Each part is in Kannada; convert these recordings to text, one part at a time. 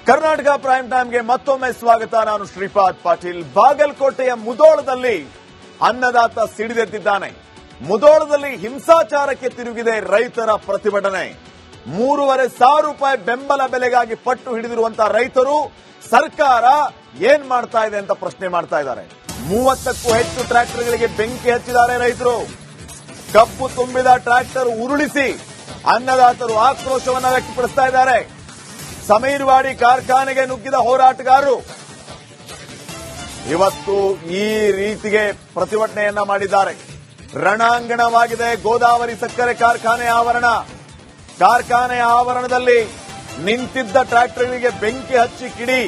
ಕರ್ನಾಟಕ ಪ್ರೈಮ್ ಟೈಮ್ಗೆ ಮತ್ತೊಮ್ಮೆ ಸ್ವಾಗತ. ನಾನು ಶ್ರೀಪಾದ್ ಪಾಟೀಲ್. ಬಾಗಲಕೋಟೆಯ ಮುಧೋಳದಲ್ಲಿ ಅನ್ನದಾತ ಸಿಡಿದೆದ್ದಿದ್ದಾನೆ. ಮುಧೋಳದಲ್ಲಿ ಹಿಂಸಾಚಾರಕ್ಕೆ ತಿರುಗಿದೆ ರೈತರ ಪ್ರತಿಭಟನೆ. 3,500 ರೂಪಾಯಿ ಬೆಂಬಲ ಬೆಲೆಗಾಗಿ ಪಟ್ಟು ಹಿಡಿದಿರುವಂತಹ ರೈತರು ಸರ್ಕಾರ ಏನ್ ಮಾಡ್ತಾ ಇದೆ ಅಂತ ಪ್ರಶ್ನೆ ಮಾಡ್ತಾ ಇದ್ದಾರೆ. 30ಕ್ಕೂ ಹೆಚ್ಚು ಟ್ರ್ಯಾಕ್ಟರ್ಗಳಿಗೆ ಬೆಂಕಿ ಹಚ್ಚಿದ್ದಾರೆ ರೈತರು. ಕಬ್ಬು ತುಂಬಿದ ಟ್ರ್ಯಾಕ್ಟರ್ ಉರುಳಿಸಿ ಅನ್ನದಾತರು ಆಕ್ರೋಶವನ್ನ ವ್ಯಕ್ತಪಡಿಸ್ತಾ ಇದ್ದಾರೆ. ಸಮೀರ್ವಾಡಿ ಕಾರ್ಖಾನೆಗೆ ನುಗ್ಗಿದ ಹೋರಾಟಗಾರರು ಇವತ್ತು ಈ ರೀತಿಗೆ ಪ್ರತಿಭಟನೆಯನ್ನ ಮಾಡಿದ್ದಾರೆ. ರಣಾಂಗಣವಾಗಿದೆ ಗೋದಾವರಿ ಸಕ್ಕರೆ ಕಾರ್ಖಾನೆ ಆವರಣ. ಕಾರ್ಖಾನೆಯ ಆವರಣದಲ್ಲಿ ನಿಂತಿದ್ದ ಟ್ರ್ಯಾಕ್ಟರ್ಗಳಿಗೆ ಬೆಂಕಿ ಹಚ್ಚಿ ಕಿಡಿ.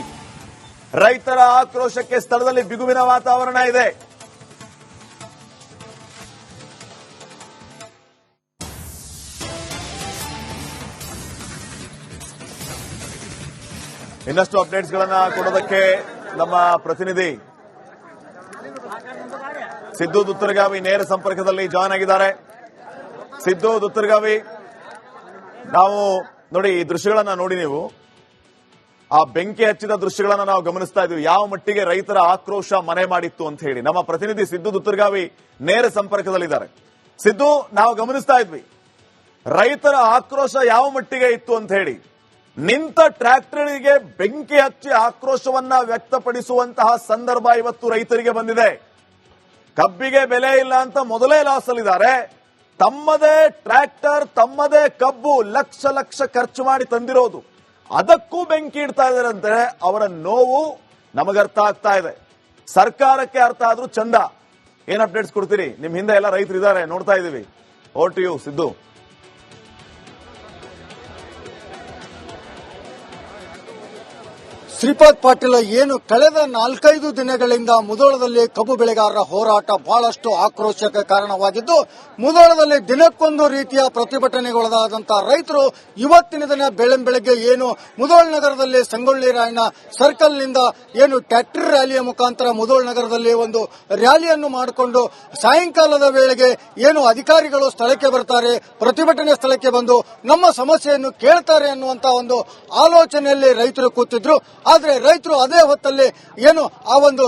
ರೈತರ ಆಕ್ರೋಶಕ್ಕೆ ಸ್ಥಳದಲ್ಲಿ ಬಿಗುವಿನ ವಾತಾವರಣ ಇದೆ. ಇನ್ನಷ್ಟು ಅಪ್ಡೇಟ್ಸ್ ಗಳನ್ನ ಕೊಡೋದಕ್ಕೆ ನಮ್ಮ ಪ್ರತಿನಿಧಿ ಸಿದ್ದು ದುತ್ತರಗಾವಿ ನೇರ ಸಂಪರ್ಕದಲ್ಲಿ ಜಾಯ್ನ್ ಆಗಿದ್ದಾರೆ. ಸಿದ್ದು ದುತ್ತರಗಾವಿ, ನಾವು ನೋಡಿ ಈ ದೃಶ್ಯಗಳನ್ನ ನೋಡಿ, ನೀವು ಆ ಬೆಂಕಿ ಹಚ್ಚಿದ ದೃಶ್ಯಗಳನ್ನ ನಾವು ಗಮನಿಸ್ತಾ ಇದೀವಿ. ಯಾವ ಮಟ್ಟಿಗೆ ರೈತರ ಆಕ್ರೋಶ ಮನೆ ಮಾಡಿತ್ತು ಅಂತ ಹೇಳಿ ನಮ್ಮ ಪ್ರತಿನಿಧಿ ಸಿದ್ದು ದುತ್ತರಗಾವಿ ನೇರ ಸಂಪರ್ಕದಲ್ಲಿದ್ದಾರೆ. ಸಿದ್ದು, ನಾವು ಗಮನಿಸ್ತಾ ಇದ್ವಿ ರೈತರ ಆಕ್ರೋಶ ಯಾವ ಮಟ್ಟಿಗೆ ಇತ್ತು ಅಂತ ಹೇಳಿ. ನಿಂತ ಟ್ರ್ಯಾಕ್ಟರ್ಗೆ ಬೆಂಕಿ ಹಚ್ಚಿ ಆಕ್ರೋಶವನ್ನ ವ್ಯಕ್ತಪಡಿಸುವಂತಹ ಸಂದರ್ಭ ಇವತ್ತು ರೈತರಿಗೆ ಬಂದಿದೆ. ಕಬ್ಬಿಗೆ ಬೆಲೆ ಇಲ್ಲ ಅಂತ ಮೊದಲೇ ಲಾಸ್ ಅಲ್ಲಿದ್ದಾರೆ. ತಮ್ಮದೇ ಟ್ರ್ಯಾಕ್ಟರ್, ತಮ್ಮದೇ ಕಬ್ಬು ಲಕ್ಷ ಲಕ್ಷ ಖರ್ಚು ಮಾಡಿ ತಂದಿರೋದು, ಅದಕ್ಕೂ ಬೆಂಕಿ ಇಡ್ತಾ ಇದ್ದಾರಂತೆ. ಅವರ ನೋವು ನಮಗರ್ಥ ಆಗ್ತಾ ಇದೆ, ಸರ್ಕಾರಕ್ಕೆ ಅರ್ಥ ಆದ್ರೂ ಚಂದ. ಏನ್ ಅಪ್ಡೇಟ್ಸ್ ಕೊಡ್ತೀರಿ? ನಿಮ್ ಹಿಂದೆ ಎಲ್ಲ ರೈತರು ಇದ್ದಾರೆ, ನೋಡ್ತಾ ಇದೀವಿ. Over to you Siddu. Shripad Patil, ಏನು ಕಳೆದ 4-5 ದಿನಗಳಿಂದ ಮುಧೋಳದಲ್ಲಿ ಕಬ್ಬು ಬೆಳೆಗಾರರ ಹೋರಾಟ ಬಹಳಷ್ಟು ಆಕ್ರೋಶಕ್ಕೆ ಕಾರಣವಾಗಿದ್ದು, ಮುಧೋಳದಲ್ಲಿ ದಿನಕ್ಕೊಂದು ರೀತಿಯ ಪ್ರತಿಭಟನೆಗೊಳಗಾದಂತಹ ರೈತರು ಇವತ್ತಿನ ದಿನ ಬೆಳಗ್ಗೆ ಏನು ಮುಧೋಳ ನಗರದಲ್ಲಿ ಸಂಗೊಳ್ಳಿ ರಾಯಣ್ಣ ಸರ್ಕಲ್ನಿಂದ ಏನು ಟ್ರ್ಯಾಕ್ಟರ್ ರ್ಯಾಲಿಯ ಮುಖಾಂತರ ಮುಧೋಳ ನಗರದಲ್ಲಿ ಒಂದು ರ್ಯಾಲಿಯನ್ನು ಮಾಡಿಕೊಂಡು ಸಾಯಂಕಾಲದ ವೇಳೆಗೆ ಏನು ಅಧಿಕಾರಿಗಳು ಸ್ಥಳಕ್ಕೆ ಬರ್ತಾರೆ, ಪ್ರತಿಭಟನೆ ಸ್ಥಳಕ್ಕೆ ಬಂದು ನಮ್ಮ ಸಮಸ್ಯೆಯನ್ನು ಕೇಳ್ತಾರೆ ಅನ್ನುವಂತಹ ಒಂದು ಆಲೋಚನೆಯಲ್ಲಿ ರೈತರು ಕೂತಿದ್ರು. ಆದ್ರೆ ರೈತರು ಅದೇ ಹೊತ್ತಲ್ಲಿ ಏನು ಆ ಒಂದು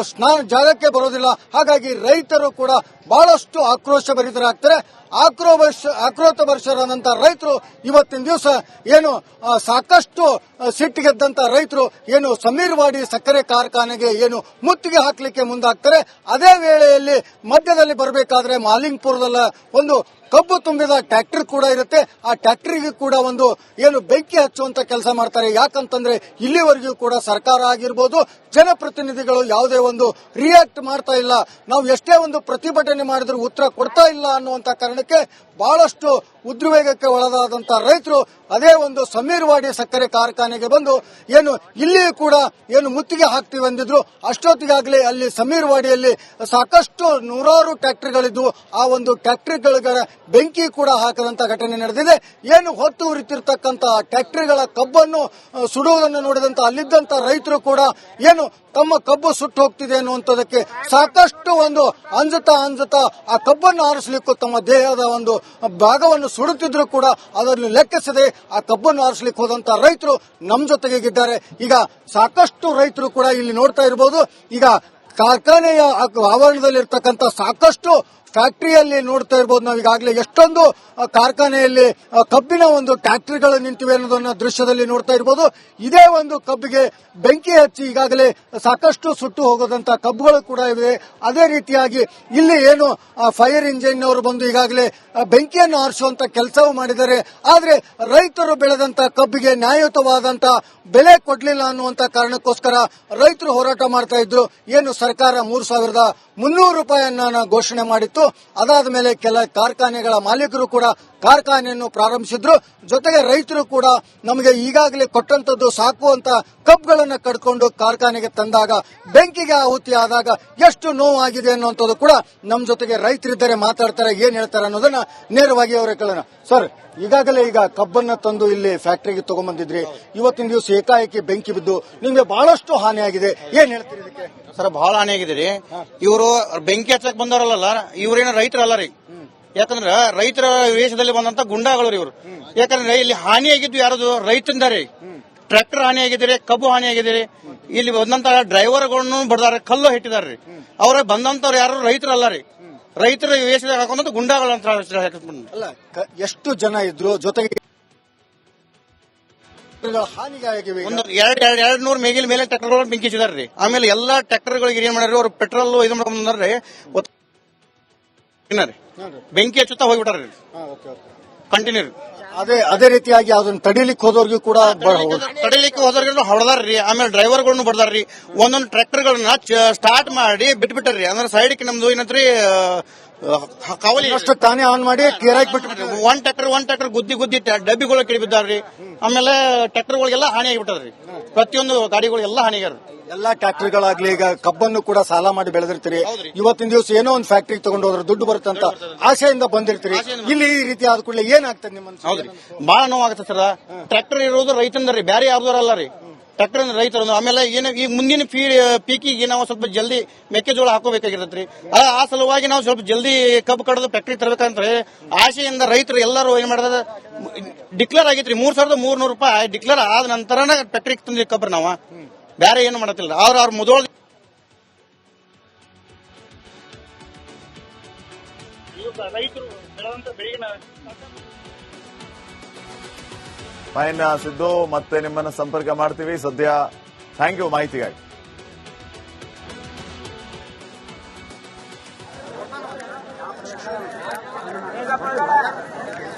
ಜಾಗಕ್ಕೆ ಬರೋದಿಲ್ಲ. ಹಾಗಾಗಿ ರೈತರು ಕೂಡ ಬಹಳಷ್ಟು ಆಕ್ರೋಶಭರಿತರಾಗ್ತಾರೆ. ಆಕ್ರೋಶಭರಿತರಾದಂತ ರೈತರು ಇವತ್ತಿನ ದಿವಸ ಏನು ಸಾಕಷ್ಟು ಸಿಟ್ಟಿಗೆದ್ದಂತ ರೈತರು ಏನು ಸಮೀರ್ವಾಡಿ ಸಕ್ಕರೆ ಕಾರ್ಖಾನೆಗೆ ಏನು ಮುತ್ತಿಗೆ ಹಾಕಲಿಕ್ಕೆ ಮುಂದಾಗ್ತಾರೆ. ಅದೇ ವೇಳೆಯಲ್ಲಿ ಮಧ್ಯದಲ್ಲಿ ಬರಬೇಕಾದ್ರೆ ಮಾಲಿಂಗ್ಪುರದಲ್ಲ ಒಂದು ಕಬ್ಬು ತುಂಬಿದ ಟ್ರ್ಯಾಕ್ಟರ್ ಕೂಡ ಇರುತ್ತೆ. ಆ ಟ್ರ್ಯಾಕ್ಟರ್ಗೆ ಕೂಡ ಒಂದು ಏನು ಬೆಂಕಿ ಹಚ್ಚುವಂತ ಕೆಲಸ ಮಾಡ್ತಾರೆ. ಯಾಕಂತಂದ್ರೆ ಇಲ್ಲಿವರೆಗೂ ಕೂಡ ಸರ್ಕಾರ ಆಗಿರ್ಬೋದು, ಜನಪ್ರತಿನಿಧಿಗಳು ಯಾವುದೇ ಒಂದು ರಿಯಾಕ್ಟ್ ಮಾಡ್ತಾ ಇಲ್ಲ. ನಾವು ಎಷ್ಟೇ ಒಂದು ಪ್ರತಿಭಟನೆ ಮಾಡಿದ್ರು ಉತ್ತರ ಕೊಡ್ತಾ ಇಲ್ಲ ಅನ್ನುವಂತ ಕಾರಣಕ್ಕೆ ಬಹಳಷ್ಟು ಉದ್ವೇಗಕ್ಕೆ ಒಳಗಾದಂತಹ ರೈತರು ಅದೇ ಒಂದು ಸಮೀರ್ವಾಡಿ ಸಕ್ಕರೆ ಕಾರ್ಖಾನೆಗೆ ಬಂದು ಏನು ಇಲ್ಲಿಯೂ ಕೂಡ ಏನು ಮುತ್ತಿಗೆ ಹಾಕ್ತೀವಿ ಅಂದಿದ್ರು. ಅಷ್ಟೊತ್ತಿಗಾಗಲೇ ಅಲ್ಲಿ ಸಮೀರ್ವಾಡಿಯಲ್ಲಿ ಸಾಕಷ್ಟು 100 ಟ್ರ್ಯಾಕ್ಟರ್ಗಳಿದ್ವು. ಆ ಒಂದು ಟ್ರ್ಯಾಕ್ಟರ್ಗಳ ಬೆಂಕಿ ಕೂಡ ಹಾಕದಂತ ಘಟನೆ ನಡೆದಿದೆ. ಏನು ಹೊತ್ತು ಉರಿತಿರ್ತಕ್ಕಂತ ಟ್ರ್ಯಾಕ್ಟರ್ಗಳ ಕಬ್ಬನ್ನು ಸುಡುವುದನ್ನು ನೋಡಿದಂತ ಅಲ್ಲಿದ್ದಂತ ರೈತರು ಕೂಡ ಏನು ತಮ್ಮ ಕಬ್ಬು ಸುಟ್ಟು ಹೋಗ್ತಿದೆ ಅನ್ನುವಂಥದ್ದಕ್ಕೆ ಸಾಕಷ್ಟು ಒಂದು ಅಂಜತಾ ಆ ಕಬ್ಬನ್ನು ಆರಿಸಲಿಕ್ಕೂ ತಮ್ಮ ದೇಹದ ಒಂದು ಭಾಗವನ್ನು ಸುಡುತ್ತಿದ್ರು ಕೂಡ ಅದನ್ನು ಲೆಕ್ಕಿಸದೆ ಆ ಕಬ್ಬನ್ನು ಆರಿಸಲಿಕ್ಕೆ ಹೋದಂತ ರೈತರು ನಮ್ಮ ಜೊತೆಗಿದ್ದಾರೆ. ಈಗ ಸಾಕಷ್ಟು ರೈತರು ಕೂಡ ಇಲ್ಲಿ ನೋಡ್ತಾ ಇರಬಹುದು. ಈಗ ಕಾರ್ಖಾನೆಯ ಆವರಣದಲ್ಲಿರ್ತಕ್ಕಂಥ ಸಾಕಷ್ಟು ಫ್ಯಾಕ್ಟರಿಯಲ್ಲಿ ನೋಡ್ತಾ ಇರಬಹುದು. ನಾವು ಈಗಾಗಲೇ ಎಷ್ಟೊಂದು ಕಾರ್ಖಾನೆಯಲ್ಲಿ ಕಬ್ಬಿನ ಒಂದು ಟ್ರ್ಯಾಕ್ಟರ್ಗಳು ನಿಂತಿವೆ ಅನ್ನೋದನ್ನ ದೃಶ್ಯದಲ್ಲಿ ನೋಡ್ತಾ ಇರಬಹುದು. ಇದೇ ಒಂದು ಕಬ್ಬಿಗೆ ಬೆಂಕಿ ಹಚ್ಚಿ ಈಗಾಗಲೇ ಸಾಕಷ್ಟು ಸುಟ್ಟು ಹೋಗೋದಂತ ಕಬ್ಬುಗಳು ಕೂಡ ಇವೆ. ಅದೇ ರೀತಿಯಾಗಿ ಇಲ್ಲಿ ಏನು ಫೈರ್ ಇಂಜಿನ್ ಅವರು ಬಂದು ಈಗಾಗಲೇ ಬೆಂಕಿಯನ್ನು ಆರಿಸುವಂತ ಕೆಲಸವೂ ಮಾಡಿದ್ದಾರೆ. ಆದ್ರೆ ರೈತರು ಬೆಳೆದಂತ ಕಬ್ಬಿಗೆ ನ್ಯಾಯಯುತವಾದಂತ ಬೆಲೆ ಕೊಡ್ಲಿಲ್ಲ ಅನ್ನುವಂತ ಕಾರಣಕ್ಕೋಸ್ಕರ ರೈತರು ಹೋರಾಟ ಮಾಡ್ತಾ ಇದ್ರು. ಏನು ಸರ್ಕಾರ 3,300 ರೂಪಾಯಿಯನ್ನ ಘೋಷಣೆ ಮಾಡಿತ್ತು. ಅದಾದ ಮೇಲೆ ಕೆಲ ಕಾರ್ಖಾನೆಗಳ ಮಾಲೀಕರು ಕೂಡ ಕಾರ್ಖಾನೆಯನ್ನು ಪ್ರಾರಂಭಿಸಿದ್ರು. ಜೊತೆಗೆ ರೈತರು ಕೂಡ ನಮಗೆ ಈಗಾಗಲೇ ಕೊಟ್ಟಂತದ್ದು ಸಾಕು ಅಂತ ಕಬ್ಗಳನ್ನು ಕಡ್ಕೊಂಡು ಕಾರ್ಖಾನೆಗೆ ತಂದಾಗ ಬೆಂಕಿಗೆ ಆಹುತಿ ಆದಾಗ ಎಷ್ಟು ನೋವಾಗಿದೆ ಅನ್ನುವಂಥದ್ದು ಕೂಡ ನಮ್ಮ ಜೊತೆಗೆ ರೈತರಿದ್ದಾರೆ, ಮಾತಾಡ್ತಾರೆ, ಏನ್ ಹೇಳ್ತಾರೆ ಅನ್ನೋದನ್ನ ನೇರವಾಗಿ ಅವರೇ ಕೇಳೋಣ. ಸರ್, ಈಗಾಗಲೇ ಈಗ ಕಬ್ಬನ್ನ ತಂದು ಇಲ್ಲಿ ಫ್ಯಾಕ್ಟರಿಗೆ ತಗೊಂಡ್ಬಂದಿದ್ರಿ, ಇವತ್ತಿನ ದಿವಸ ಏಕಾಏಕಿ ಬೆಂಕಿ ಬಿದ್ದು ನಿಮ್ಗೆ ಬಹಳಷ್ಟು ಹಾನಿಯಾಗಿದೆ, ಏನ್ ಹೇಳ್ತೀರಿ ಇದಕ್ಕೆ? ಸರ್, ಬಹಳ ಹಾನಿಯಾಗಿದೆ ರೀ. ಇವರು ಬೆಂಕಿ ಹಚ್ಚಕ್ ಬಂದವರಲ್ಲ, ಇವ್ರೇನ ರೈತರಲ್ಲ ರೀ. ಯಾಕಂದ್ರ ರೈತರ ವೇಷದಲ್ಲಿ ಬಂದಂತ ಗುಂಡಾಗಳು ಇವರು. ಯಾಕಂದ್ರೆ ಇಲ್ಲಿ ಹಾನಿಯಾಗಿದ್ದು ಯಾರದು? ರೈತಂದ ರೀ. ಟ್ರ್ಯಾಕ್ಟರ್ ಹಾನಿಯಾಗಿದ್ದೀರಿ, ಕಬ್ಬು ಹಾನಿಯಾಗಿದ್ದೀರಿ. ಇಲ್ಲಿ ಬಂದಂತ ಡ್ರೈವರ್ಗಳನ್ನು ಬಡದಾರೆ, ಕಲ್ಲು ಇಟ್ಟಿದಾರ್ರಿ. ಅವ್ರ ಬಂದಂತವ್ರು ಯಾರು ರೈತರಲ್ಲ ರೀ. ರೈತರ ವೇಷದಾಗ ಹಾಕೊಂಡ್ ಗುಂಡಾಗಳಂತ ಅಲ್ಲ, ಎಷ್ಟು ಜನ ಇದ್ರು ಜೊತೆಗೆ ಹಾನಿಗಾಗಿವೆ. ಒಂದು 200 ಮೇಗಿನ ಮೇಲೆ ಟ್ರ್ಯಾಕ್ಟರ್ಗಳು ಬೆಂಕಿ ಹಚ್ಚಿದಾರ್ರಿ. ಆಮೇಲೆ ಎಲ್ಲಾ ಟ್ರ್ಯಾಕ್ಟರ್ಗಳಿಗೆ ಏನ್ ಮಾಡ್ಯಾರ, ಅವ್ರು ಪೆಟ್ರೋಲ್ ಇದು ಮಾಡ್ಕೊಂಡ್ ಬಂದಾರ್ರಿ, ಬೆಂಕಿ ಹಚ್ಚುತ್ತಾ ಹೋಗ್ಬಿಟ್ಟಾರ್ರಿ ಕಂಟಿನ್ಯೂ. ಅದೇ ರೀತಿಯಾಗಿ ಅದನ್ನ ತಡಿಲಿಕ್ಕೆ ಹೋದವ್ರಿಗೂ ಕೂಡ ತಡಿಲಿಕ್ಕೆ ಹೋದವ್ರಿಗೆ ಹೊಡೆದಾರ್ರಿ. ಆಮೇಲೆ ಡ್ರೈವರ್ಗಳನ್ನು ಬಡದಾರ್ರಿ. ಒಂದೊಂದು ಟ್ರ್ಯಾಕ್ಟರ್ಗಳನ್ನ ಸ್ಟಾರ್ಟ್ ಮಾಡಿ ಬಿಟ್ಬಿಟ್ಟಾರ್ರಿ. ಅಂದ್ರೆ ಸೈಡ್ಗೆ ನಮ್ದು ಏನಂತ್ರಿ ಕವಲಿ ತಾನೇ ಆನ್ ಮಾಡಿ ಕ್ಲಿಯರ್ ಬಿಟ್ಟು ಒಂದ್ ಟ್ರ್ಯಾಕ್ಟರ್ ಗುದ್ದಿ ಡಬ್ಬಿಗಳು ಕಿಡಿ ಬಿದ್ದಾರ್ರಿ. ಆಮೇಲೆ ಟ್ರ್ಯಾಕ್ಟರ್ಗಳಿಗೆಲ್ಲ ಹಾನಿ ಆಗಿಬಿಟ್ಟದ್ರಿ. ಪ್ರತಿಯೊಂದು ಗಾಡಿಗಳಿಗೆಲ್ಲ ಹಾನಿಗಾರ. ಎಲ್ಲಾ ಟ್ರ್ಯಾಕ್ಟರ್ಗಳಾಗ್ಲಿ, ಈಗ ಕಬ್ಬನ್ನು ಕೂಡ ಸಾಲ ಮಾಡಿ ಬೆಳೆದಿರ್ತೀರಿ. ಇವತ್ತಿನ ದಿವಸ ಏನೋ ಒಂದು ಫ್ಯಾಕ್ಟ್ರಿಗೆ ತಗೊಂಡು ಹೋದ್ರೆ ದುಡ್ಡು ಬರುತ್ತಂತ ಆಶೆಯಿಂದ ಬಂದಿರ್ತೀರಿ. ಇಲ್ಲಿ ಈ ರೀತಿ ಆದ ಕೂಡಲೇ ಏನಾಗ್ತದೆ ನಿಮ್ಮ? ಹೌದ್ರಿ, ಬಹಳ ನೋವಾಗುತ್ತೆ ಸರ್. ಟ್ರ್ಯಾಕ್ಟರ್ ಇರೋದು ರೈತಂದ್ರಿ, ಬೇರೆ ಯಾರ್ದಾರಲ್ಲ ರೀ. ಟ್ರ್ಯಾಕ್ಟರ್ ರೈತರು. ಆಮೇಲೆ ಏನು ಈಗ ಮುಂದಿನ ಪೀಕಿಗೆ ನಾವು ಸ್ವಲ್ಪ ಜಲ್ದಿ ಮೆಕ್ಕೆಜೋಳ ಹಾಕೋಬೇಕಾಗಿರತ್ರಿ. ಆ ಸಲುವಾಗಿ ನಾವು ಸ್ವಲ್ಪ ಜಲ್ದಿ ಕಬ್ಬು ಕಡದು ಫ್ಯಾಕ್ಟ್ರಿ ತರಬೇಕಂದ್ರೆ ಆಶೆಯಿಂದ ರೈತರು ಎಲ್ಲರೂ ಏನ್ ಮಾಡಿದ ಡಿಕ್ಲೇರ್ ಆಗೈತ್ರಿ. 3,300 ರೂಪಾಯಿ ಡಿಕ್ಲೇರ್ ಆದ ನಂತರನ ಫ್ಯಾಕ್ಟ್ರಿಗೆ ತಂದ್ರಿ ಕಬ್ಬ್ರಿ. ನಾವು ಬೇರೆ ಏನು ಮಾಡತ್ತಿಲ್ಲ. ಅವ್ರ ಮೊದಲು ರೈತರು ಫೈನ್ ಸಿದ್ದು, ಮತ್ತೆ ನಿಮ್ಮನ್ನ ಸಂಪರ್ಕ ಮಾಡ್ತೀವಿ. ಸದ್ಯ ಥ್ಯಾಂಕ್ ಯು ಮಾಹಿತಿಗಾಗಿ.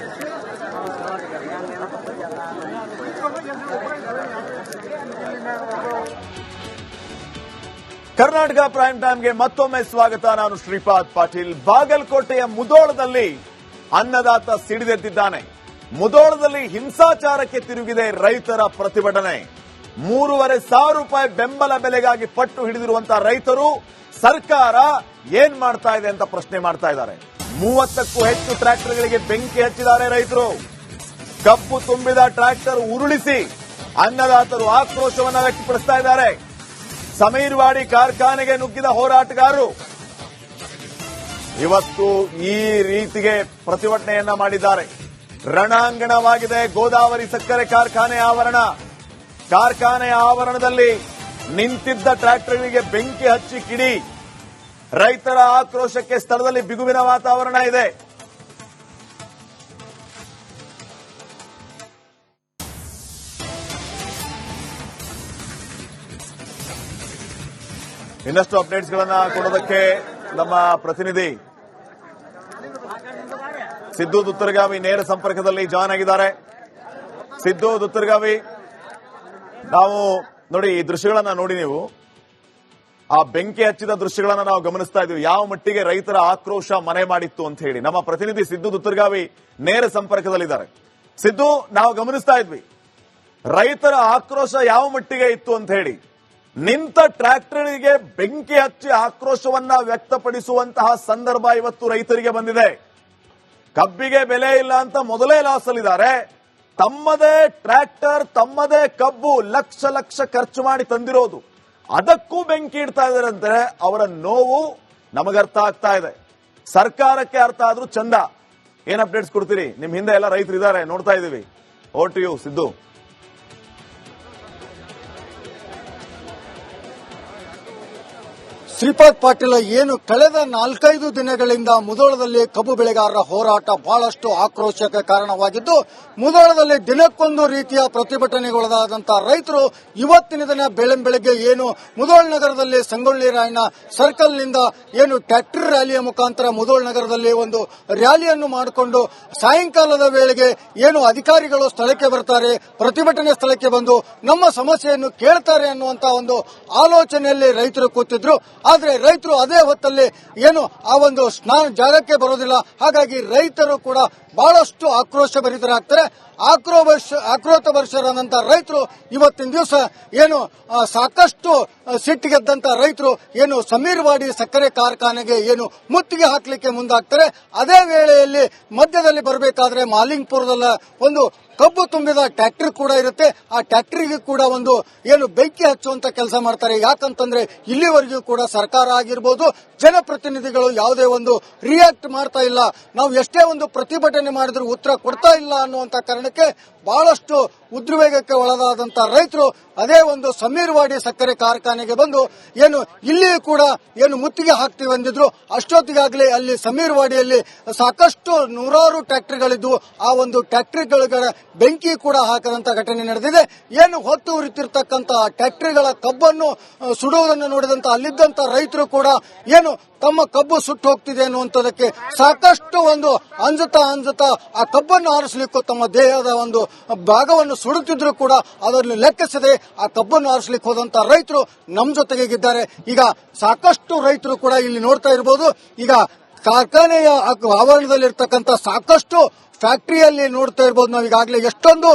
ಕರ್ನಾಟಕ ಪ್ರೈಮ್ ಟೈಮ್ಗೆ ಮತ್ತೊಮ್ಮೆ ಸ್ವಾಗತ. ನಾನು ಶ್ರೀಪಾದ್ ಪಾಟೀಲ್. ಬಾಗಲಕೋಟೆಯ ಮುಧೋಳದಲ್ಲಿ ಅನ್ನದಾತ ಸಿಡಿದೆದ್ದಿದ್ದಾನೆ. ಮುಧೋಳದಲ್ಲಿ ಹಿಂಸಾಚಾರಕ್ಕೆ ತಿರುಗಿದೆ ರೈತರ ಪ್ರತಿಭಟನೆ. 3,500 ರೂಪಾಯಿ ಬೆಂಬಲ ಬೆಲೆಗಾಗಿ ಪಟ್ಟು ಹಿಡಿದಿರುವಂತಹ ರೈತರು ಸರ್ಕಾರ ಏನ್ ಮಾಡ್ತಾ ಇದೆ ಅಂತ ಪ್ರಶ್ನೆ ಮಾಡ್ತಾ ಇದ್ದಾರೆ. 30ಕ್ಕೂ ಹೆಚ್ಚು ಟ್ರ್ಯಾಕ್ಟರ್ಗಳಿಗೆ ಬೆಂಕಿ ಹಚ್ಚಿದ್ದಾರೆ ರೈತರು. ಕಬ್ಬು ತುಂಬಿದ ಟ್ರ್ಯಾಕ್ಟರ್ ಉರುಳಿಸಿ ಅನ್ನದಾತರು ಆಕ್ರೋಶವನ್ನ ವ್ಯಕ್ತಪಡಿಸ್ತಾ ಇದ್ದಾರೆ. ಸಮೀರ್ವಾಡಿ ಕಾರ್ಖಾನೆಗೆ ನುಗ್ಗಿದ ಹೋರಾಟಗಾರರು ಇವತ್ತು ಈ ರೀತಿಗೆ ಪ್ರತಿಭಟನೆಯನ್ನ ಮಾಡಿದ್ದಾರೆ. ರಣಾಂಗಣವಾಗಿದೆ ಗೋದಾವರಿ ಸಕ್ಕರೆ ಕಾರ್ಖಾನೆ ಆವರಣ. ಕಾರ್ಖಾನೆಯ ಆವರಣದಲ್ಲಿ ನಿಂತಿದ್ದ ಟ್ರ್ಯಾಕ್ಟರ್ಗಳಿಗೆ ಬೆಂಕಿ ಹಚ್ಚಿ ಕಿಡಿ. ರೈತರ ಆಕ್ರೋಶಕ್ಕೆ ಸ್ಥಳದಲ್ಲಿ ಬಿಗುವಿನ ವಾತಾವರಣ ಇದೆ. ಇನ್ನಷ್ಟು ಅಪ್ಡೇಟ್ಸ್ಗಳನ್ನ ಕೊಡೋದಕ್ಕೆ ನಮ್ಮ ಪ್ರತಿನಿಧಿ ಸಿದ್ದು ದುತ್ತರಗಾವಿ ನೇರ ಸಂಪರ್ಕದಲ್ಲಿ ಜಾಯ್ನ್ ಆಗಿದ್ದಾರೆ. ಸಿದ್ದು ದುತ್ತರಗಾವಿ, ನಾವು ನೋಡಿ ಈ ದೃಶ್ಯಗಳನ್ನ ನೋಡಿ, ನೀವು ಆ ಬೆಂಕಿ ಹಚ್ಚಿದ ದೃಶ್ಯಗಳನ್ನ ನಾವು ಗಮನಿಸ್ತಾ ಇದೀವಿ. ಯಾವ ಮಟ್ಟಿಗೆ ರೈತರ ಆಕ್ರೋಶ ಮನೆ ಮಾಡಿತ್ತು ಅಂತ ಹೇಳಿ ನಮ್ಮ ಪ್ರತಿನಿಧಿ ಸಿದ್ದು ದುತ್ತರಗಾವಿ ನೇರ ಸಂಪರ್ಕದಲ್ಲಿದ್ದಾರೆ. ಸಿದ್ದು, ನಾವು ಗಮನಿಸ್ತಾ ಇದ್ವಿ ರೈತರ ಆಕ್ರೋಶ ಯಾವ ಮಟ್ಟಿಗೆ ಇತ್ತು ಅಂತ ಹೇಳಿ. ನಿಂತ ಟ್ರ್ಯಾಕ್ಟರ್ಗೆ ಬೆಂಕಿ ಹಚ್ಚಿ ಆಕ್ರೋಶವನ್ನ ವ್ಯಕ್ತಪಡಿಸುವಂತಹ ಸಂದರ್ಭ ಇವತ್ತು ರೈತರಿಗೆ ಬಂದಿದೆ. ಕಬ್ಬಿಗೆ ಬೆಲೆ ಇಲ್ಲ ಅಂತ ಮೊದಲೇ ಲಾಸ್ ಅಲ್ಲಿದ್ದಾರೆ. ತಮ್ಮದೇ ಟ್ರ್ಯಾಕ್ಟರ್, ತಮ್ಮದೇ ಕಬ್ಬು ಲಕ್ಷ ಖರ್ಚು ಮಾಡಿ ತಂದಿರೋದು, ಅದಕ್ಕೂ ಬೆಂಕಿ ಇಡ್ತಾ ಇದ್ದಾರೆ ಅಂದ್ರೆ ಅವರ ನೋವು ನಮಗರ್ಥ ಆಗ್ತಾ ಇದೆ. ಸರ್ಕಾರಕ್ಕೆ ಅರ್ಥ ಆದ್ರೂ ಚಂದ. ಏನ್ ಅಪ್ಡೇಟ್ಸ್ ಕೊಡ್ತೀರಿ? ನಿಮ್ ಹಿಂದೆ ಎಲ್ಲ ರೈತರು ಇದ್ದಾರೆ, ನೋಡ್ತಾ ಇದೀವಿ. Over to you Siddu. Shripad Patil, ಏನು ಕಳೆದ 4-5 ದಿನಗಳಿಂದ ಮುಧೋಳದಲ್ಲಿ ಕಬ್ಬು ಬೆಳೆಗಾರರ ಹೋರಾಟ ಬಹಳಷ್ಟು ಆಕ್ರೋಶಕ್ಕೆ ಕಾರಣವಾಗಿದ್ದು, ಮುಧೋಳದಲ್ಲಿ ದಿನಕ್ಕೊಂದು ರೀತಿಯ ಪ್ರತಿಭಟನೆಗೊಳಗಾದಂತಹ ರೈತರು ಇವತ್ತಿನ ದಿನ ಬೆಳಗ್ಗೆ ಏನು ಮುಧೋಳ ನಗರದಲ್ಲಿ ಸಂಗೊಳ್ಳಿ ರಾಯಣ್ಣ ಸರ್ಕಲ್ನಿಂದ ಏನು ಟ್ರ್ಯಾಕ್ಟರ್ ರ್ಯಾಲಿಯ ಮುಖಾಂತರ ಮುಧೋಳ ನಗರದಲ್ಲಿ ಒಂದು ರ್ಯಾಲಿಯನ್ನು ಮಾಡಿಕೊಂಡು ಸಾಯಂಕಾಲದ ವೇಳೆಗೆ ಏನು ಅಧಿಕಾರಿಗಳು ಸ್ಥಳಕ್ಕೆ ಬರ್ತಾರೆ, ಪ್ರತಿಭಟನೆ ಸ್ಥಳಕ್ಕೆ ಬಂದು ನಮ್ಮ ಸಮಸ್ಯೆಯನ್ನು ಕೇಳ್ತಾರೆ ಅನ್ನುವಂತಹ ಒಂದು ಆಲೋಚನೆಯಲ್ಲಿ ರೈತರು ಕೂತಿದ್ರು. ಆದ್ರೆ ರೈತರು ಅದೇ ಹೊತ್ತಲ್ಲಿ ಏನು ಆ ಒಂದು ಸ್ನಾನ ಜಾಗಕ್ಕೆ ಬರೋದಿಲ್ಲ. ಹಾಗಾಗಿ ರೈತರು ಕೂಡ ಬಹಳಷ್ಟು ಆಕ್ರೋಶ ಭರಿತರಾಗ್ತಾರೆ. ಆಕ್ರೋಶರಾದಂತಹ ರೈತರು ಇವತ್ತಿನ ದಿವಸ ಏನು ಸಾಕಷ್ಟು ಸಿಟ್ಟಿಗೆದ್ದಂತ ರೈತರು ಏನು ಸಮೀರ್ವಾಡಿ ಸಕ್ಕರೆ ಕಾರ್ಖಾನೆಗೆ ಏನು ಮುತ್ತಿಗೆ ಹಾಕಲಿಕ್ಕೆ ಮುಂದಾಗ್ತಾರೆ. ಅದೇ ವೇಳೆಯಲ್ಲಿ ಮಧ್ಯದಲ್ಲಿ ಬರಬೇಕಾದ್ರೆ ಮಾಲಿಂಗ್ಪುರದಲ್ಲ ಒಂದು ಕಬ್ಬು ತುಂಬಿದ ಟ್ರ್ಯಾಕ್ಟರ್ ಕೂಡ ಇರುತ್ತೆ. ಆ ಟ್ರ್ಯಾಕ್ಟರ್ಗೆ ಕೂಡ ಒಂದು ಏನು ಬೆಂಕಿ ಹಚ್ಚುವಂತ ಕೆಲಸ ಮಾಡ್ತಾರೆ. ಯಾಕಂತಂದ್ರೆ ಇಲ್ಲಿವರೆಗೂ ಕೂಡ ಸರ್ಕಾರ ಆಗಿರ್ಬೋದು, ಜನಪ್ರತಿನಿಧಿಗಳು ಯಾವುದೇ ಒಂದು ರಿಯಾಕ್ಟ್ ಮಾಡ್ತಾ ಇಲ್ಲ. ನಾವು ಎಷ್ಟೇ ಒಂದು ಪ್ರತಿಭಟನೆ ಮಾಡಿದ್ರು ಉತ್ತರ ಕೊಡ್ತಾ ಇಲ್ಲ ಅನ್ನುವಂತ ಕಾರಣಕ್ಕೆ ಬಹಳಷ್ಟು ಉದ್ವೇಗಕ್ಕೆ ಒಳಗಾದಂತ ರೈತರು ಅದೇ ಒಂದು ಸಮೀರ್ವಾಡಿ ಸಕ್ಕರೆ ಕಾರ್ಖಾನೆಗೆ ಬಂದು ಏನು ಇಲ್ಲಿಯೂ ಕೂಡ ಏನು ಮುತ್ತಿಗೆ ಹಾಕ್ತೀವಿ ಅಂದಿದ್ರು. ಅಷ್ಟೊತ್ತಿಗಾಗಲೇ ಅಲ್ಲಿ ಸಮೀರ್ವಾಡಿಯಲ್ಲಿ ಸಾಕಷ್ಟು ನೂರಾರು ಟ್ರ್ಯಾಕ್ಟರ್ಗಳಿದ್ವು. ಆ ಒಂದು ಟ್ರ್ಯಾಕ್ಟರ್ಗಳ ಬೆಂಕಿ ಕೂಡ ಹಾಕದಂತ ಘಟನೆ ನಡೆದಿದೆ. ಏನು ಹೊತ್ತು ಉರಿತಿರ್ತಕ್ಕಂತ ಟ್ರ್ಯಾಕ್ಟರ್ಗಳ ಕಬ್ಬನ್ನು ಸುಡುವುದನ್ನು ನೋಡಿದಂತ ಅಲ್ಲಿದ್ದಂತ ರೈತರು ಕೂಡ ಏನು ತಮ್ಮ ಕಬ್ಬು ಸುಟ್ಟು ಹೋಗ್ತಿದೆ ಅನ್ನುವಂಥದ್ದಕ್ಕೆ ಸಾಕಷ್ಟು ಒಂದು ಅಂಜುತ್ತಾ ಆ ಕಬ್ಬನ್ನು ಆರಿಸಲಿಕ್ಕೂ ತಮ್ಮ ದೇಹದ ಒಂದು ಭಾಗವನ್ನು ಸುಡುತ್ತಿದ್ರು ಕೂಡ ಅದನ್ನು ಲೆಕ್ಕಿಸದೆ ಆ ಕಬ್ಬನ್ನು ಆರಿಸಲಿಕ್ಕೆ ಹೋದಂತ ರೈತರು ನಮ್ಮ ಜೊತೆಗಿದ್ದಾರೆ. ಈಗ ಸಾಕಷ್ಟು ರೈತರು ಕೂಡ ಇಲ್ಲಿ ನೋಡ್ತಾ ಇರಬಹುದು. ಈಗ ಕಾರ್ಖಾನೆಯ ಆವರಣದಲ್ಲಿರ್ತಕ್ಕಂಥ ಸಾಕಷ್ಟು ಫ್ಯಾಕ್ಟರಿಯಲ್ಲಿ ನೋಡ್ತಾ ಇರಬಹುದು. ನಾವು ಈಗಾಗಲೇ ಎಷ್ಟೊಂದು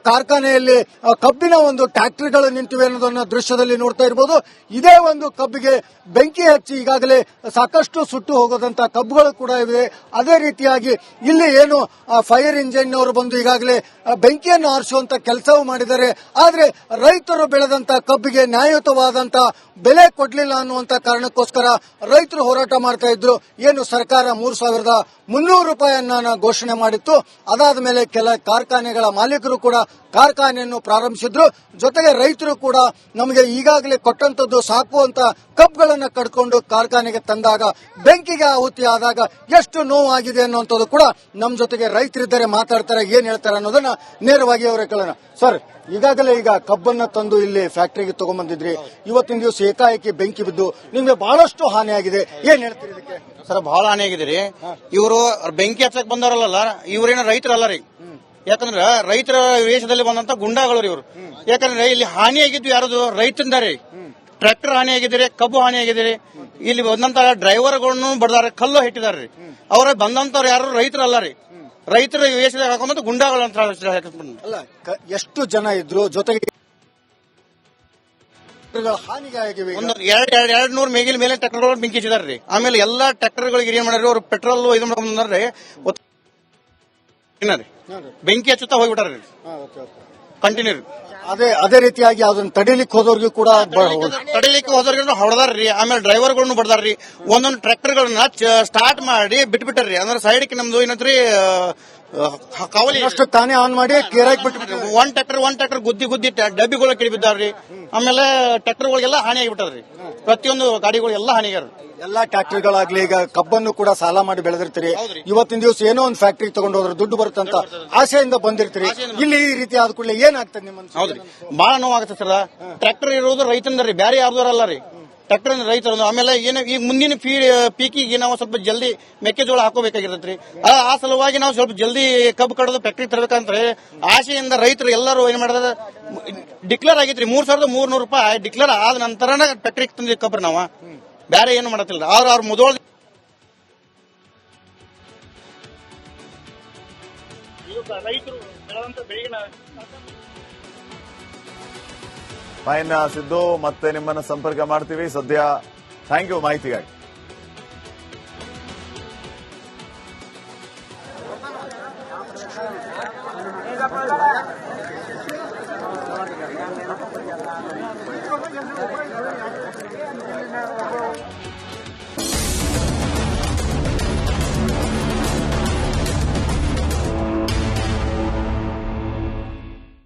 ಕಾರ್ಖಾನೆಯಲ್ಲಿ ಕಬ್ಬಿನ ಒಂದು ಟ್ರ್ಯಾಕ್ಟರ್ಗಳು ನಿಂತಿವೆ ಅನ್ನೋದನ್ನ ದೃಶ್ಯದಲ್ಲಿ ನೋಡ್ತಾ ಇರಬಹುದು. ಇದೇ ಒಂದು ಕಬ್ಬಿಗೆ ಬೆಂಕಿ ಹಚ್ಚಿ ಈಗಾಗಲೇ ಸಾಕಷ್ಟು ಸುಟ್ಟು ಹೋಗೋದಂತ ಕಬ್ಬುಗಳು ಕೂಡ ಇವೆ. ಅದೇ ರೀತಿಯಾಗಿ ಇಲ್ಲಿ ಏನು ಫೈರ್ ಇಂಜಿನ್ ಅವರು ಬಂದು ಈಗಾಗಲೇ ಬೆಂಕಿಯನ್ನು ಆರಿಸುವಂತ ಕೆಲಸವೂ ಮಾಡಿದ್ದಾರೆ. ಆದ್ರೆ ರೈತರು ಬೆಳೆದಂತ ಕಬ್ಬಿಗೆ ನ್ಯಾಯಯುತವಾದಂತ ಬೆಲೆ ಕೊಡ್ಲಿಲ್ಲ ಅನ್ನುವಂತ ಕಾರಣಕ್ಕೋಸ್ಕರ ರೈತರು ಹೋರಾಟ ಮಾಡ್ತಾ ಇದ್ರು. ಏನು ಸರ್ಕಾರ 3,300 ರೂಪಾಯಿಯನ್ನ ಘೋಷಣೆ ಮಾಡಿತ್ತು. ಅದಾದ ಮೇಲೆ ಕೆಲ ಕಾರ್ಖಾನೆಗಳ ಮಾಲೀಕರು ಕೂಡ ಕಾರ್ಖಾನೆಯನ್ನು ಪ್ರಾರಂಭಿಸಿದ್ರು. ಜೊತೆಗೆ ರೈತರು ಕೂಡ ನಮಗೆ ಈಗಾಗಲೇ ಕೊಟ್ಟಂತದ್ದು ಸಾಕು ಅಂತ ಕಬ್ಗಳನ್ನ ಕಡ್ಕೊಂಡು ಕಾರ್ಖಾನೆಗೆ ತಂದಾಗ ಬೆಂಕಿಗೆ ಆಹುತಿ ಆದಾಗ ಎಷ್ಟು ನೋವಾಗಿದೆ ಅನ್ನುವಂಥದ್ದು ಕೂಡ ನಮ್ಮ ಜೊತೆಗೆ ರೈತರಿದ್ದಾರೆ, ಮಾತಾಡ್ತಾರೆ, ಏನ್ ಹೇಳ್ತಾರೆ ಅನ್ನೋದನ್ನ ನೇರವಾಗಿ ಅವರೇ ಕೇಳೋಣ. ಸರ್, ಈಗಾಗಲೇ ಈಗ ಕಬ್ಬನ್ನ ತಂದು ಇಲ್ಲಿ ಫ್ಯಾಕ್ಟರಿಗೆ ತಗೊಂಡ್ಬಂದಿದ್ರಿ. ಇವತ್ತಿನ ದಿವಸ ಏಕಾಏಕಿ ಬೆಂಕಿ ಬಿದ್ದು ನಿಮ್ಗೆ ಬಹಳಷ್ಟು ಹಾನಿ ಆಗಿದೆ. ಏನ್ ಹೇಳ್ತೀರಿ ಇದಕ್ಕೆ? ಸರ್, ಬಹಳ ಹಾನಿ ಆಗಿದೆ ರೀ. ಇವರು ಬೆಂಕಿ ಹಚ್ಚಕ್ ಬಂದವರಲ್ಲ, ಇವ್ರೇನ ರೈತರಲ್ಲ ರೀ. ಯಾಕಂದ್ರ ರೈತರ ವೇಷದಲ್ಲಿ ಬಂದಂತ ಗುಂಡಾಗಳು ಇವರು. ಯಾಕಂದ್ರೆ ಇಲ್ಲಿ ಹಾನಿ ಆಗಿದ್ದು ಯಾರದು? ರೈತಂದ ರೀ. ಟ್ರ್ಯಾಕ್ಟರ್ ಹಾನಿ ಆಗಿದ್ದೀರಿ, ಕಬ್ಬು ಹಾನಿ ಆಗಿದ್ದೀರಿ. ಇಲ್ಲಿ ಬಂದಂತ ಡ್ರೈವರ್ಗಳನ್ನು ಬಡದಾರೆ, ಕಲ್ಲು ಹಿಟ್ಟಿದಾರ್ರಿ. ಅವರ ಬಂದಂತವ್ರು ಯಾರು ರೈತರಲ್ಲ ರೀ. ರೈತರ ವೇಷದಲ್ಲಿ ಹಾಕೊಂಡ್ ಗುಂಡಾಗಳು ಅಂತ ಅಲ್ಲ. ಎಷ್ಟು ಜನ ಇದ್ರು ಜೊತೆಗೆ ಹಾನಿಗೆ ಆಗಿವೆ? ಒಂದು 200 ಮೇಗಿನ ಮೇಲೆ ಟ್ರ್ಯಾಕ್ಟರ್ಗಳು ಬೆಂಕಿ ಹಚ್ಚಿದಾರ್ರಿ. ಆಮೇಲೆ ಎಲ್ಲಾ ಟ್ರ್ಯಾಕ್ಟರ್ಗಳಿಗೆ ಏನ್ ಮಾಡ್ಯಾರ, ಅವ್ರು ಪೆಟ್ರೋಲ್ ಇದು ಮಾಡ್ಕೊಂಡ್ರಿ, ಬೆಂಕಿ ಹಚ್ಚುತ್ತಾ ಹೋಗ್ಬಿಟ್ಟಾರ್ರಿ ಕಂಟಿನ್ಯೂ. ಅದೇ ರೀತಿಯಾಗಿ ಅದನ್ನ ತಡಿಲಿಕ್ಕೆ ಹೋದವ್ರಿಗೂ ಕೂಡ ಹೊಡೆದಾರ್ರಿ. ಆಮೇಲೆ ಡ್ರೈವರ್ಗಳನ್ನು ಬಡದಾರ್ರಿ. ಒಂದೊಂದು ಟ್ರ್ಯಾಕ್ಟರ್ಗಳನ್ನ ಸ್ಟಾರ್ಟ್ ಮಾಡಿ ಬಿಟ್ಬಿಟ್ಟಾರ್ರಿ. ಅಂದ್ರೆ ಸೈಡ್ಗೆ ನಮ್ದು ಏನಂತ್ರಿ ಕಾವಲಿ ತಾನೇ ಆನ್ ಮಾಡಿ ಕೇರಾಕ್ ಬಿಟ್ಟು ಒಂದ್ ಟ್ರ್ಯಾಕ್ಟರ್ ಗುದ್ದಿ ಡಬ್ಬಿಗಳ ಕಿಡಿಬಿದ್ದಾರ್ರಿ. ಆಮೇಲೆ ಟ್ರ್ಯಾಕ್ಟರ್ಗಳಿಗೆಲ್ಲ ಹಾನಿ ಆಗಿಬಿಟ್ಟಾರ್ರಿ. ಪ್ರತಿಯೊಂದು ಗಾಡಿಗಳಿಗೆಲ್ಲ ಹಾನಿಗಾರ. ಎಲ್ಲಾ ಟ್ರ್ಯಾಕ್ಟರ್ಗಳಾಗ್ಲಿ ಈಗ ಕಬ್ಬನ್ನು ಕೂಡ ಸಾಲ ಮಾಡಿ ಬೆಳೆದಿರ್ತೀರಿ. ಇವತ್ತಿನ ದಿವಸ ಏನೋ ಒಂದು ಫ್ಯಾಕ್ಟರಿ ತಗೊಂಡು ಹೋದ್ರೆ ದುಡ್ಡು ಬರುತ್ತಂತ ಆಸೆಯಿಂದ ಬಂದಿರ್ತೀರಿ. ಇಲ್ಲಿ ಈ ರೀತಿ ಆದ ಕೂಡಲೇ ಏನಾಗ್ತದೆ ನಿಮ್ಮ? ಹೌದ್ರಿ, ಬಹಳ ನೋವಾಗುತ್ತೆ ಸರ್. ಟ್ರ್ಯಾಕ್ಟರ್ ಇರೋದು ರೈತಂದ್ರಿ, ಬೇರೆ ಯಾರ್ದಾರಲ್ಲ ರೀ. ಟ್ರ್ಯಾಕ್ಟರ್ ರೈತರು. ಆಮೇಲೆ ಏನು ಈಗ ಮುಂದಿನ ಪೀಕಿಗೆ ನಾವು ಸ್ವಲ್ಪ ಜಲ್ದಿ ಮೆಕ್ಕೆಜೋಳ ಹಾಕೋಬೇಕಾಗಿರತ್ರಿ. ಆ ಸಲುವಾಗಿ ನಾವು ಸ್ವಲ್ಪ ಜಲ್ದಿ ಕಬ್ಬು ಕಡೋದು ಫ್ಯಾಕ್ಟರಿ ತರಬೇಕಂದ್ರೆ ಆಸೆಯಿಂದ ರೈತರು ಎಲ್ಲರೂ ಏನ್ ಮಾಡಿದ್ರೆ ಡಿಕ್ಲೇರ್ ಆಗಿತ್ರಿ. 3,300 ರೂಪಾಯಿ ಡಿಕ್ಲೇರ್ ಆದ ನಂತರ ಫ್ಯಾಕ್ಟರಿ ತಂದಿ ಕಬ್ರಿ. ನಾವು ಬೇರೆ ಏನು ಮಾಡತ್ತಿಲ್ಲ. ಅವ್ರ ಮೊದಲ ರೈತರು ಬೆಳೆದಂತ ಬೆಳೆಗಿನ ಫೈನ್ ಸಿದ್ದು, ಮತ್ತೆ ನಿಮ್ಮನ್ನ ಸಂಪರ್ಕ ಮಾಡ್ತೀವಿ. ಸದ್ಯ ಥ್ಯಾಂಕ್ ಯು ಮಾಹಿತಿಗಾಗಿ.